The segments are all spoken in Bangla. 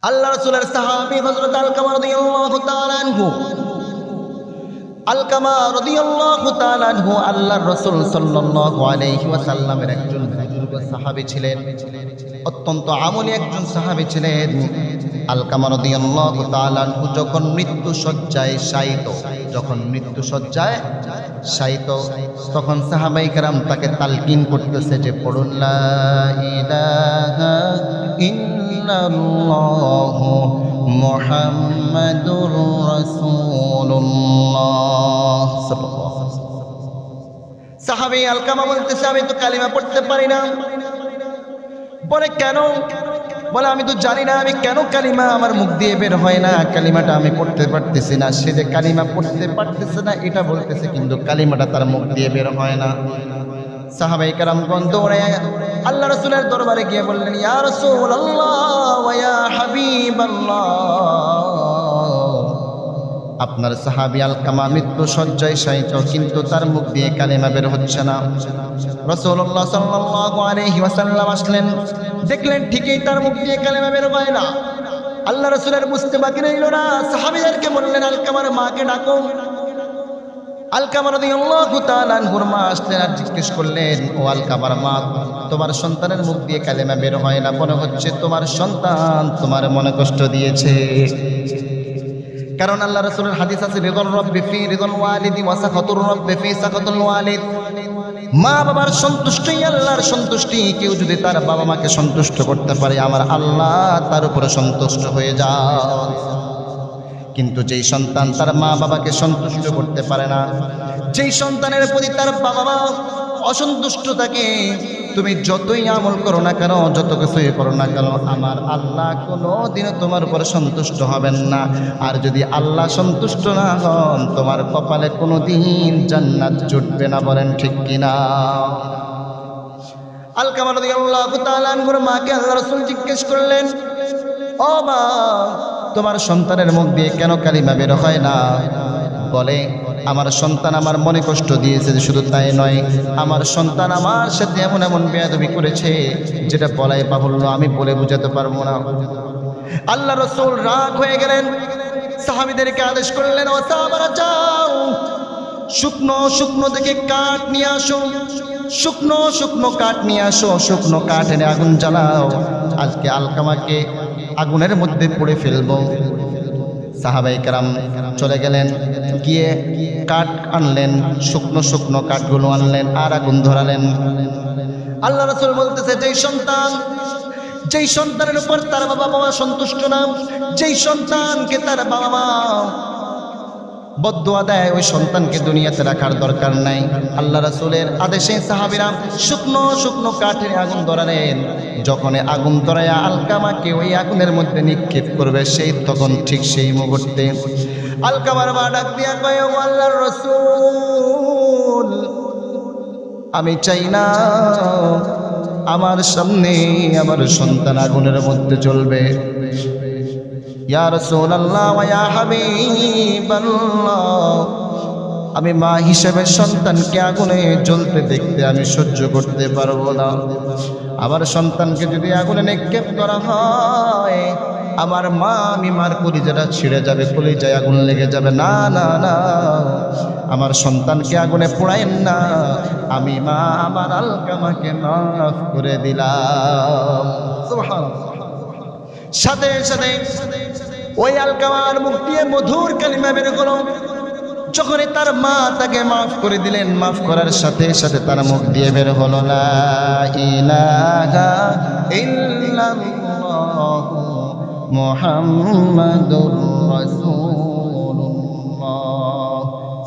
আল্লাহ রাসূলের সাহাবী হযরত আলকামা রাদিয়াল্লাহু তাআলা আনহু আল্লাহর রাসূল সাল্লাল্লাহু আলাইহি ওয়াসাল্লামের একজন বুজুর্গ সাহাবী ছিলেন, অত্যন্ত আমলী একজন সাহাবী ছিলেন। আলকামা রাদিয়াল্লাহু তাআলা আনহু যখন মৃত্যু শয্যায় শায়িত, তখন সাহাবায়ে কেরাম তাকে তালকিন করতেছে যে পড়ুন লা ইলাহা ইল্লাল্লাহু মুহাম্মাদুর রাসূলুল্লাহ সাল্লাল্লাহু আলাইহি ওয়াসাল্লাম। সাহাবী আলকামা বলতেছে আমি তো কালিমা পড়তে পারি না। বলে কেন? বলে আমি তো জানি না আমি কেন কালিমা আমার মুখ দিয়ে বের হয় না, কালিমাটা আমি পড়তে পারতেছি না। সে যে কালিমা পড়তে পারতেছে না এটা বলতেছে, কিন্তু কালিমাটা তার মুখ দিয়ে বের হয় না। সাহাবায়ে কেরামগণ দৌড়ে আল্লাহ রাসূলের দরবারে গিয়ে বললেন, ইয়া রাসূলুল্লাহ ওয়া ইয়া হাবিবাল্লাহ, আপনার সাহাবী আলকামা মৃত্যু শয্যায় শায়িত, কিন্তু তার মুখ দিয়ে কালিমা বের হচ্ছে না। রাসূলুল্লাহ সাল্লাল্লাহু আলাইহি ওয়াসাল্লাম আসলেন, দেখলেন ঠিকই তার মুখ দিয়ে কালিমা বের হয় না। আল্লাহ রাসূলের বুঝতে বাকি রইল না, সাহাবীদেরকে বললেন আলকামার মাকে ডাকো। আলকামা রাদিয়াল্লাহু তাআলা আনহুর মা আসলেন আর জিজ্ঞেস করলেন, ও আলকামার মা, তোমার সন্তানের মুখ দিয়ে কালিমা বের হয় না, মনে হচ্ছে তোমার সন্তান তোমার মনে কষ্ট দিয়েছে। কারণ আল্লাহ রাসূলের হাদিস আছে, রিদুর রাব্বি ফি রিদুল ওয়ালিদি ওয়া সাখাতুর রাব্বি ফি সাখাতুল ওয়ালিদ। মা বাবার সন্তুষ্টি আল্লাহর সন্তুষ্টি। কেউ যদি তার বাবা মাকে সন্তুষ্ট করতে পারে, আমার আল্লাহ তার উপরে সন্তুষ্ট হয়ে যায়। কিন্তু যেই সন্তান তার মা বাবাকে সন্তুষ্ট করতে পারে না, যেই সন্তানের প্রতি তার বাবা মা অসন্তুষ্ট থাকে, তুমি যতই আমল করো না কেন, যত কিছুই করো না কেন, আমার আল্লাহ কোনোদিনও তোমার উপর সন্তুষ্ট হবেন না। আর যদি আল্লাহ সন্তুষ্ট না হন, তোমার কপালে কোনোদিন জান্নাত জুটবে না। বলেন ঠিক কিনা? আলকামা রাদিয়াল্লাহু তাআলা আনহুর মাকে আল্লাহ রাসূল জিজ্ঞেস করলেন, ও মা, তোমার সন্তানের মুখ দিয়ে কেন কালিমা বের হয় না? বলে, আমার সন্তান আমার মনে কষ্ট দিয়েছে। শুধু তাই নয়, আমার সন্তান আমার সাথে এমন এমন বেয়াদবি করেছে যেটা বলাই বাহুল্য, আমি বলে বুঝাতে পারবো না। আল্লাহ রাসূল রাগ হয়ে গেলেন, সাহাবীদেরকে আদেশ করলেন, ও সাহাবারা যাও, শুকনো শুকনো থেকে কাঠ নিয়ে আসো, শুকনো কাঠ নিয়ে আসো, শুকনো কাঠ এনে আগুন জ্বালাও, আজকে আলকামাকে আগুনের মধ্যে পুড়ে ফেলবো। সাহাবায়ে কেরাম চলে গেলেন, গিয়ে কাঠ আনলেন, শুকনো কাঠগুলো আনলেন আর আগুন ধরালেন। আল্লাহ রাসূল বলতেছে, যেই সন্তানের উপর তার বাবা মা সন্তুষ্ট না, যেই সন্তানকে তার বাবা মা বদদুয়া দেয়, ওই সন্তানকে দুনিয়াতে রাখার দরকার নাই। আল্লাহ রাসূলের আদেশে সাহাবীরা শুকনো কাঠে আগুন ধরালেন। যখন আগুন ধরায়া আলকামাকে ওই আগুনের মধ্যে নিক্ষেপ করবে, তখন ঠিক সেই মুহূর্তে আলকামার মা ডাক দিয়া কয়, ও আল্লাহর রাসূল, আমি চাই না আমার সামনে আমার সন্তান আগুনের মধ্যে জ্বলবে। ইয়া রাসূলুল্লাহ ওয়া ইয়া হাবিবাল্লাহ, আমি মা হিসেবে সন্তানকে আগুনে জ্বলতে দেখতে আমি সহ্য করতে পারবো না। আমার সন্তানকে যদি আগুনে নিক্ষেপ করা হয়, আমার মা, আমি মার কলিজাটা ছিঁড়ে যাবে, কলিজায় আগুন লেগে যাবে। না না না, আমার সন্তানকে আগুনে পোড়ায়েন না। আমি মা আমার আলকামাকে মাফ করে দিলাম। সুবহানাল্লাহ। সাথে সাথে ওই আলকামার মুখ দিয়ে মধুর কালিমা বের হলো। যখনই তার মা তাকে মাফ করে দিলেন, মাফ করার সাথে সাথে তার মুখ দিয়ে বের হলো, লা ইলাহা ইল্লাল্লাহু মুহাম্মাদুর রাসূলুল্লাহ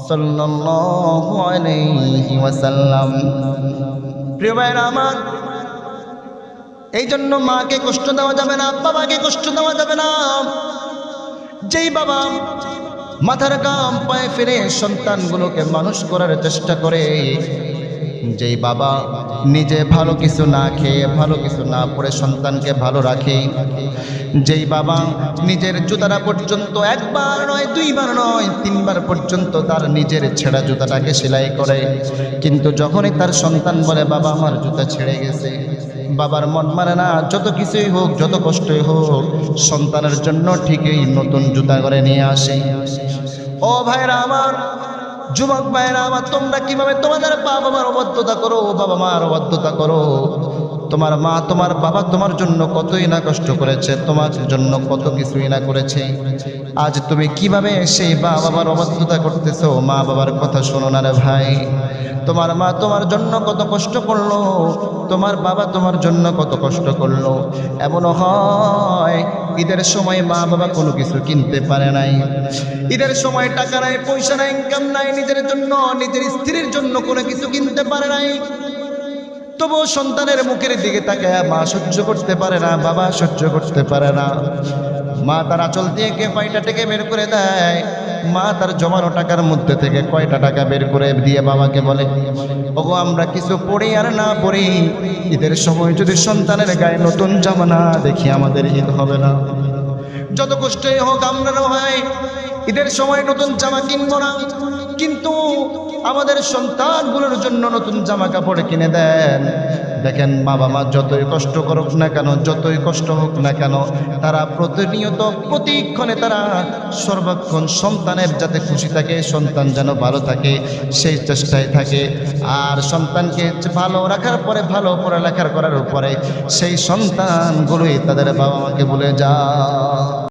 সাল্লাল্লাহু আলাইহি ওয়াসাল্লাম। প্রিয় ভাইরা আমার, এই জন্য মাকে কষ্ট দেওয়া যাবে না, বাবাকে কষ্ট দেওয়া যাবে না। যেই বাবা মাথার ঘাম পায়ে ফেলে সন্তানগুলোকে মানুষ করার চেষ্টা করে, যেই বাবা নিজে ভালো কিছু না খেয়ে ভালো কিছু না পড়ে সন্তানকে ভালো রাখে, যেই বাবা নিজের জুতাটা পর্যন্ত একবার নয়, দুইবার নয়, তিনবার পর্যন্ত তার নিজের ছেঁড়া জুতাটাকে সেলাই করে, কিন্তু যখনই তার সন্তান বলে বাবা আমার জুতা ছেড়ে গেছে, বাবার মন মানে না, যত কিছুই হোক, যত কষ্টই হোক, সন্তানের জন্য ঠিকই নতুন জুতা করে নিয়ে আসে। ও ভাইরা আমার, যুবক ভাইরা আমার, তোমরা কিভাবে তোমাদের বাবা মার অবাধ্যতা করো, বাবা মার অবাধ্যতা করো। তোমার মা তোমার বাবা তোমার জন্য কতই না কষ্ট করেছে, তোমার জন্য কত কিছুই না করেছে। আজ তুমি কিভাবে সেই বাবা বাবার অবাধ্যতা করতেছো? মা বাবার কথা শোনো না রে ভাই। তোমার মা তোমার জন্য কত কষ্ট করলো, তোমার বাবা তোমার জন্য কত কষ্ট করলো। এমনও হয় ঈদের সময় মা বাবা কোনো কিছু কিনতে পারে নাই, ঈদের সময় টাকা নাই, পয়সা নাই, ইনকাম নাই, নিজের জন্য, নিজের স্ত্রীর জন্য কোনো কিছু কিনতে পারে নাই। তবু সন্তানের মুখের দিকে তাকায় মা সহ্য করতে পারে না, বাবা সহ্য করতে পারে না। মা তার আঁচল দিয়ে কয়টা টাকা বের করে দেয়, মা তার জমানো টাকার মধ্যে থেকে কয়টা টাকা বের করে দিয়ে বাবাকে বলে, ওগো আমরা কিছু পড়ি আর না পড়ি, ঈদের সময় যদি সন্তানের গায়ে নতুন জামা না দেখি আমাদের ঈদ হবে না। যত কষ্টই হোক আমরাও হয় ঈদের সময় নতুন জামা কিনবো না, কিন্তু আমাদের সন্তানগুলোর জন্য নতুন জামা কাপড় কিনে দেন। দেখেন বাবা মা যতই কষ্ট করুক না কেন, যতই কষ্ট হোক না কেন, তারা প্রতিনিয়ত প্রতিক্ষণে তারা সর্বক্ষণ সন্তানের যাতে খুশি থাকে, সন্তান যেন ভালো থাকে সেই চেষ্টায় থাকে। আর সন্তানকে ভালো রাখার পরে, ভালো পড়ালেখার করার পরে সেই সন্তানগুলোই তাদের বাবা মাকে ভুলে যায়।